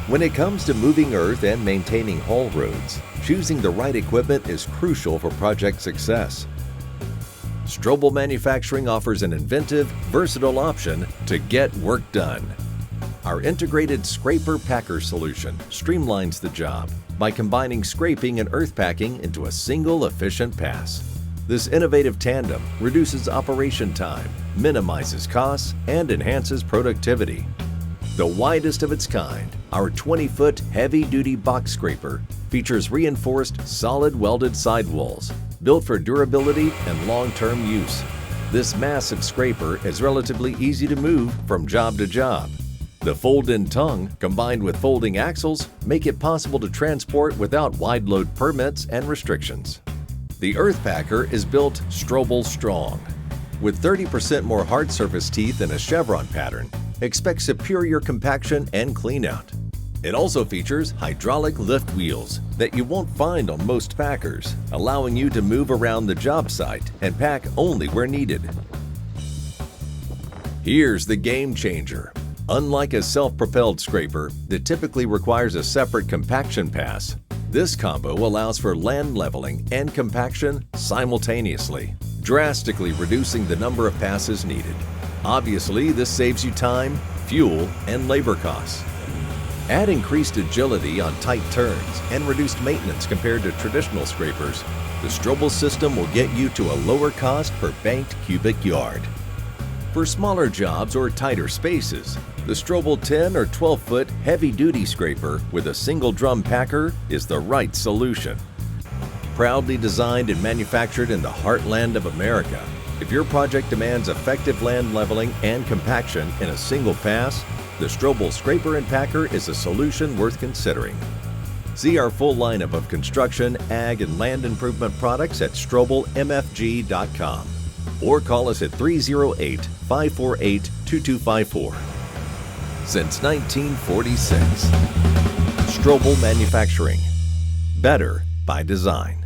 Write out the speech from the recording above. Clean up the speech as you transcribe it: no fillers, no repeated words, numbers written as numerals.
When it comes to moving earth and maintaining haul roads, choosing the right equipment is crucial for project success. Strobel Manufacturing offers an inventive, versatile option to get work done. Our integrated scraper-packer solution streamlines the job by combining scraping and earth packing into a single efficient pass. This innovative tandem reduces operation time, minimizes costs, and enhances productivity. The widest of its kind, our 20-foot heavy-duty box scraper features reinforced solid welded sidewalls, built for durability and long-term use. This massive scraper is relatively easy to move from job to job. The fold-in tongue, combined with folding axles, make it possible to transport without wide load permits and restrictions. The earth packer is built Strobel Strong. With 30% more hard surface teeth in a chevron pattern, expect superior compaction and cleanout. It also features hydraulic lift wheels that you won't find on most packers, allowing you to move around the job site and pack only where needed. Here's the game changer. Unlike a self-propelled scraper that typically requires a separate compaction pass, this combo allows for land leveling and compaction simultaneously, drastically reducing the number of passes needed. Obviously, this saves you time, fuel, and labor costs. Add increased agility on tight turns and reduced maintenance compared to traditional scrapers. The Strobel system will get you to a lower cost per banked cubic yard. For smaller jobs or tighter spaces, the Strobel 10 or 12-foot heavy-duty scraper with a single drum packer is the right solution. Proudly designed and manufactured in the heartland of America, if your project demands effective land leveling and compaction in a single pass, the Strobel Scraper and Packer is a solution worth considering. See our full lineup of construction, ag, and land improvement products at strobelmfg.com or call us at 308-548-2254. Since 1946, Strobel Manufacturing. Better by design.